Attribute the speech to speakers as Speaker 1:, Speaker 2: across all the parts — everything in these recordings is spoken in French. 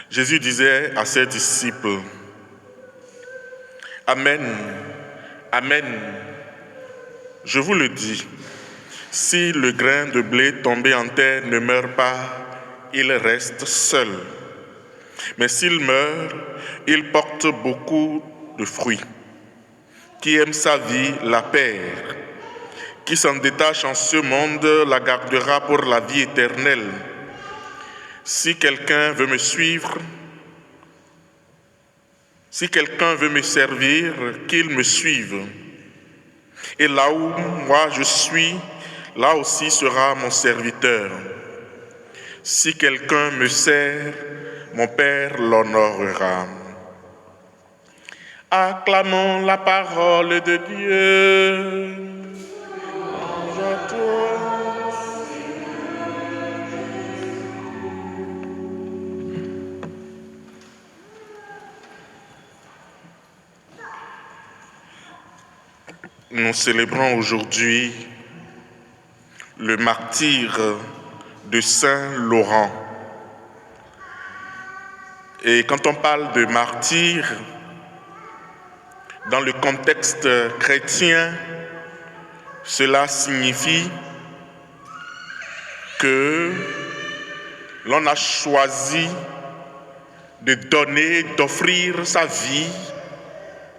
Speaker 1: Jésus disait à ses disciples, « Amen, Amen, je vous le dis, si le grain de blé tombé en terre ne meurt pas, il reste seul. Mais s'il meurt, il porte beaucoup de fruits. Qui aime sa vie la perd. Qui s'en détache en ce monde la gardera pour la vie éternelle. Si quelqu'un veut me suivre, si quelqu'un veut me servir, qu'il me suive. Et là où moi je suis, là aussi sera mon serviteur. Si quelqu'un me sert, mon Père l'honorera. » Acclamons la parole de Dieu. Louange à toi. Nous célébrons aujourd'hui le martyre de Saint Laurent. Et quand on parle de martyr, dans le contexte chrétien, cela signifie que l'on a choisi de donner, d'offrir sa vie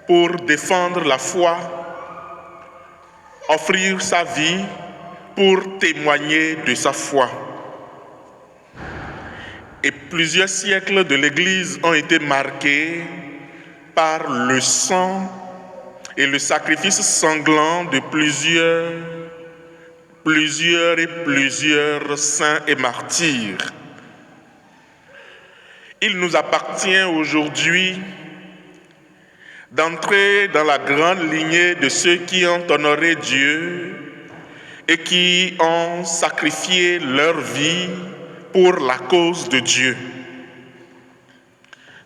Speaker 1: pour défendre la foi, offrir sa vie pour témoigner de sa foi. Et plusieurs siècles de l'Église ont été marqués par le sang et le sacrifice sanglant de plusieurs saints et martyrs. Il nous appartient aujourd'hui d'entrer dans la grande lignée de ceux qui ont honoré Dieu et qui ont sacrifié leur vie pour la cause de Dieu.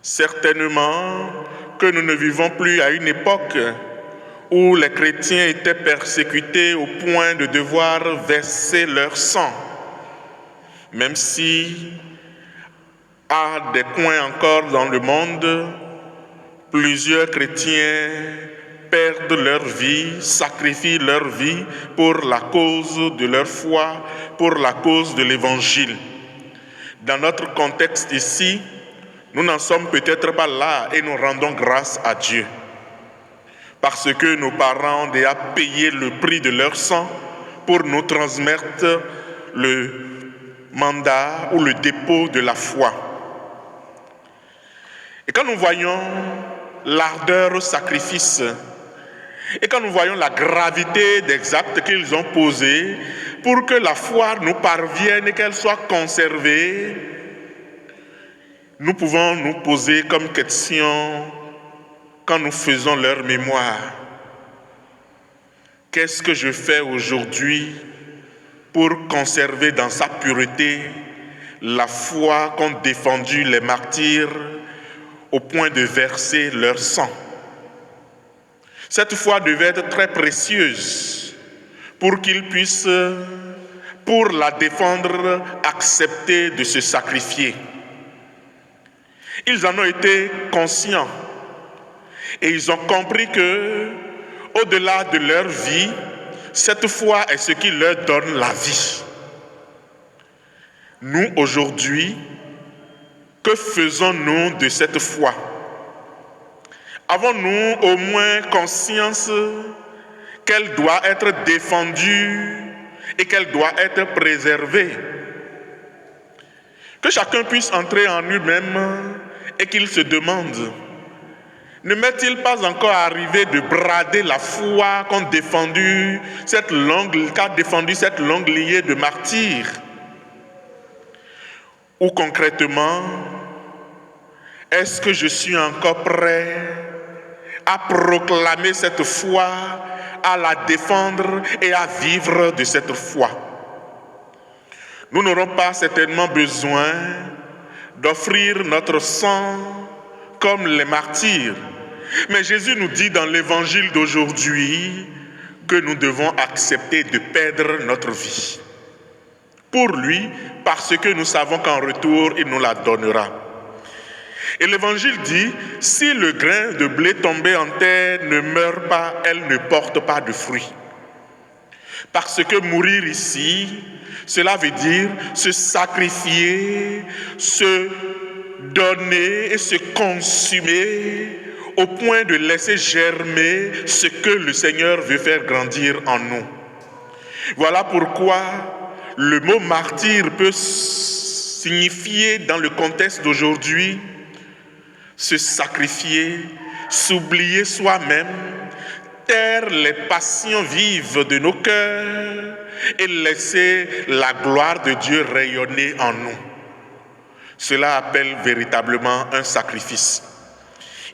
Speaker 1: Certainement que nous ne vivons plus à une époque où les chrétiens étaient persécutés au point de devoir verser leur sang, même si à des coins encore dans le monde, plusieurs chrétiens perdent leur vie, sacrifient leur vie pour la cause de leur foi, pour la cause de l'Évangile. Dans notre contexte ici, nous n'en sommes peut-être pas là et nous rendons grâce à Dieu. Parce que nos parents ont déjà payé le prix de leur sang pour nous transmettre le mandat ou le dépôt de la foi. Et quand nous voyons l'ardeur au sacrifice, et quand nous voyons la gravité des actes qu'ils ont posés pour que la foi nous parvienne et qu'elle soit conservée, nous pouvons nous poser comme question quand nous faisons leur mémoire. Qu'est-ce que je fais aujourd'hui pour conserver dans sa pureté la foi qu'ont défendue les martyrs au point de verser leur sang? Cette foi devait être très précieuse pour qu'ils puissent, pour la défendre, accepter de se sacrifier. Ils en ont été conscients et ils ont compris que, au-delà de leur vie, cette foi est ce qui leur donne la vie. Nous, aujourd'hui, que faisons-nous de cette foi? Avons-nous au moins conscience qu'elle doit être défendue et qu'elle doit être préservée? Que chacun puisse entrer en lui-même et qu'il se demande, ne m'est-il pas encore arrivé de brader la foi qu'a défendu cette longue lignée de martyrs? Ou concrètement, est-ce que je suis encore prêt à proclamer cette foi, à la défendre et à vivre de cette foi? Nous n'aurons pas certainement besoin d'offrir notre sang comme les martyrs. Mais Jésus nous dit dans l'évangile d'aujourd'hui que nous devons accepter de perdre notre vie. pour lui, parce que nous savons qu'en retour, il nous la donnera. Et l'Évangile dit, si le grain de blé tombé en terre ne meurt pas, elle ne porte pas de fruits. Parce que mourir ici, cela veut dire se sacrifier, se donner et se consumer au point de laisser germer ce que le Seigneur veut faire grandir en nous. Voilà pourquoi le mot martyr peut signifier dans le contexte d'aujourd'hui se sacrifier, s'oublier soi-même, taire les passions vives de nos cœurs et laisser la gloire de Dieu rayonner en nous. Cela appelle véritablement un sacrifice.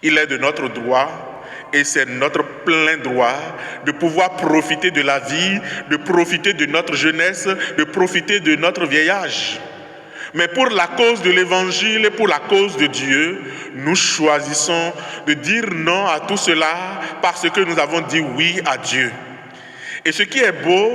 Speaker 1: Il est de notre droit et c'est notre plein droit de pouvoir profiter de la vie, de profiter de notre jeunesse, de profiter de notre vieillage. Mais pour la cause de l'Évangile et pour la cause de Dieu, nous choisissons de dire non à tout cela parce que nous avons dit oui à Dieu. Et ce qui est beau,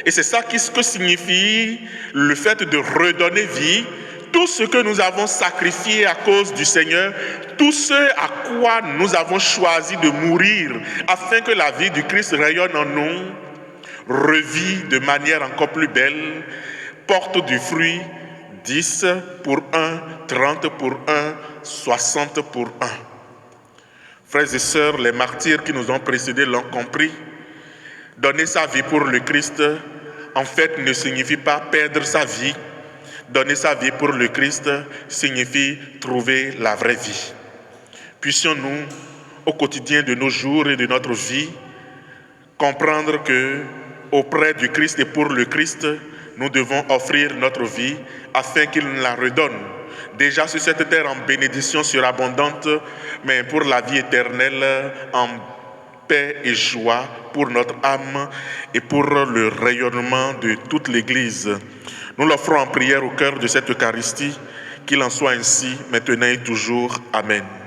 Speaker 1: et c'est ça que signifie le fait de redonner vie, tout ce que nous avons sacrifié à cause du Seigneur, tout ce à quoi nous avons choisi de mourir afin que la vie du Christ rayonne en nous, revit de manière encore plus belle, porte du fruit, 10 pour 1, 30 pour 1, 60 pour 1. Frères et sœurs, les martyrs qui nous ont précédés l'ont compris. Donner sa vie pour le Christ, en fait, ne signifie pas perdre sa vie. Donner sa vie pour le Christ signifie trouver la vraie vie. Puissions-nous, au quotidien de nos jours et de notre vie, comprendre que auprès du Christ et pour le Christ, nous devons offrir notre vie afin qu'il nous la redonne. Déjà sur cette terre en bénédiction surabondante, mais pour la vie éternelle en paix et joie pour notre âme et pour le rayonnement de toute l'Église. Nous l'offrons en prière au cœur de cette Eucharistie, qu'il en soit ainsi, maintenant et toujours. Amen.